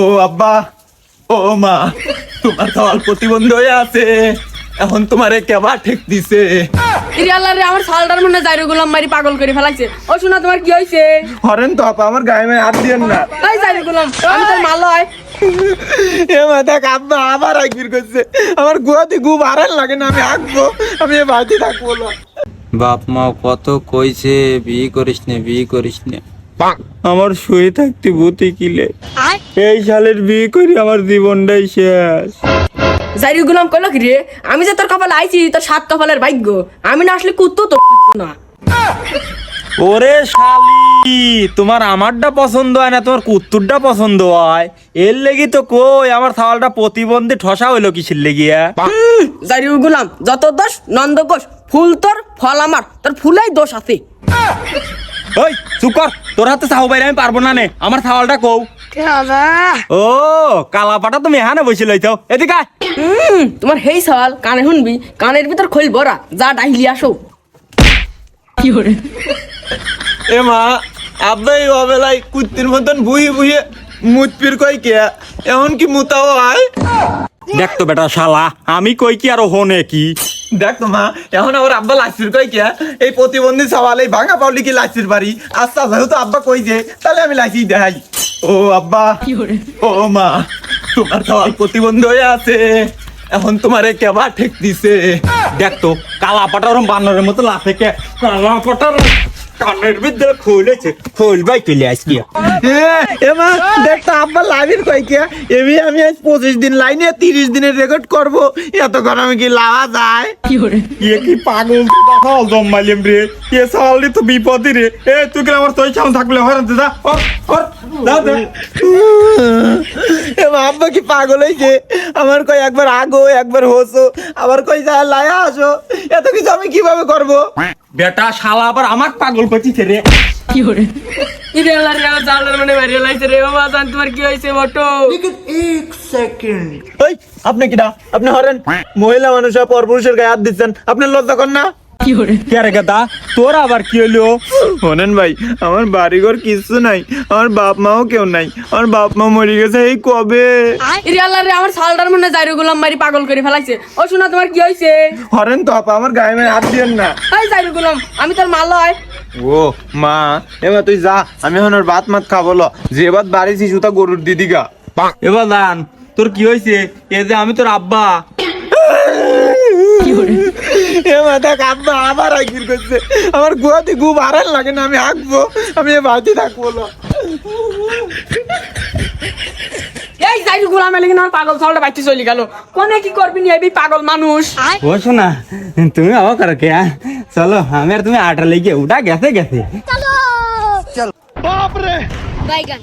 ও আব্বা, ও মা, তোমার তো অল্প প্রতিবন্ধ হয়ে আছে, এখন তোমারে কেবা ঠেক দিছে। ইরে আল্লাহ রে, আমার সালটার মনে জাইরু গোলাম মারি পাগল করে ফেলাইছে। ও শোনা, তোমার কি হইছে? হরেন তো আপা, আমার গায়ে মায়ে হাত দিয়েন না। তাই জাইরু গোলাম, আমি তোর মালয়। এ মা দেখ, আব্বা আবার একবির করছে। আমার গুয়াতে গু ভাড়ান লাগে না, আমি আঁকবো, আমি এ বাড়িতে থাকবো না। বাপ মা কত কইছে বিয়ে করিস নে, বিয়ে করিস নে। আমার শুয়ে থাকতে ভূতে কিলে, এই সালের বিয়ে করি আমার জীবনটাই শেষ। জাইরু গোলাম কইলো কি রে, আমি যে তোর কপালে আইছি, তোর সাত কপালের ভাগ্য। আমি না আসলে কুত্তো তো না। ওরে শালি, তোমার আমারটা পছন্দ হয় না, তোমার কুত্তুরটা পছন্দ হয়। এর লেগি তো কই আমার ছাওয়ালটা প্রতিবন্ধী ঠসা হইলো কিসের লেগিয়া? জাইরু গোলাম, যত দোষ নন্দ ঘোষ, ফুল তোর ফল আমার, তোর ফুলাই দোষ আছে। ওই চুপ কর, তোর হাতে চাও বাইরে আমি পারবো না নে, আমার ছাওয়ালটা কও। ও কালাপাটা তুমি এখানে বসে লইতাও, এদিকে আয়। তোমার হেই সওয়াল কানে শুনবি, কানের ভিতর খইল ভরা, যা ডাইলি আসো। কি করে? এ মা, আব্বা এই অবেলায় কুত্তির মতন বুহি বুহি মুত পির কই কে, এমন কি মুতাও হয়? দেখ তো বেটা শালা, আমি কই কি আর হোনে কি? দেখ তো মা, এখন আবার আব্বা লাচির কই কে, এই প্রতিবন্ধী সওয়াল এই ভাঙা পাউলি কি লাচির বাড়ি। আচ্ছা যেহেতু আব্বা কই যে, তাহলে আমি লাচি দেখাই। ও আব্বা, কি করে? ও মা, তোমার সওয়াল প্রতিবন্ধী হয়ে আছে, এখন তোমারে কেবা ঠেক দিছে। দেখ তো কালাপাটা ওরম বানরের মতো লাফে কে, কালাপাটার কানের ভিতরে খুলেছে, খুলবাই চলে আজকে। এ মা দেখ তো, আব্বা লাভির কই কে, আমি আজ 25 দিন লাইনে 30 দিনের রেকর্ড করবো, এতক্ষণ আমি কি লাভা যায়? কি করে? ইয়ে কি পাগল দেখাও জম্মাইলাম রে, এ সাললি তো বিপদই রে। এ তুই কি আমার তোই ছাউন থাকলে হরান যা, ওর দাও দে। এ মা, আব্বা কি পাগল হয়েছে? আমার কই একবার আগো একবার হোসো, আবার কই যা লায়া আসো, এত কিছু আমি কিভাবে করবো? বেটা শালা আবার আমার পাগল করছিস রে। কি করে? ইরে আল্লাহ রে, আমার সালটার মনে মারি লাইছে রে। বাবা জান, তোমার কি হইছে বটো? ওই আপনি কিডা? আপনি হরেন মহিলা মানুষ পরপুরুষের গায়ে হাত দিচ্ছেন, আপনি লজ্জা কর না? কি করে? কে রে গাদা, তোর আবার কি হইলো? শোনেন ভাই, আমার বাড়িঘর কিছু নাই, আমার বাপ মাও কেউ নাই, আমার বাপ মা মরে গেছে এই কবে। ইরে আল্লাহ রে, আমার সালটার মনে জাইরু গোলাম মারি পাগল করে ফেলাইছে। ও শোনা, তোমার কি হইছে? হরেন তো আপা, আমার গায়ে মায়ে হাত দিয়েন না। তাই জাইরু গোলাম, আমি তোর মালয়। ও মা, এবার তুই যা, আমি এখন ওর ভাত মাত খাবো ল। যে এবার বাড়ি শিশুটা গরুর দিদিগা। এবার জান তোর কি হয়েছে? এ যে আমি তোর আব্বা। কি করে? এ মা দেখ, আব্বা আবার একবির করছে। আমার গুয়াতে গু ভাড়ান লাগে না, আমি আঁকবো, আমি এ বাড়িতে থাকবো না। এই জাইরু গোলাম এলে কিনা আমার পাগল সালটা বাইতে চলে গেল। কোনে কি করবি নি এই পাগল মানুষ? ও শোনা, তুমি আবার করো কে? চলো আমি আর তুমি আটা লেগে উঠা গেছে গেছে। বাইগান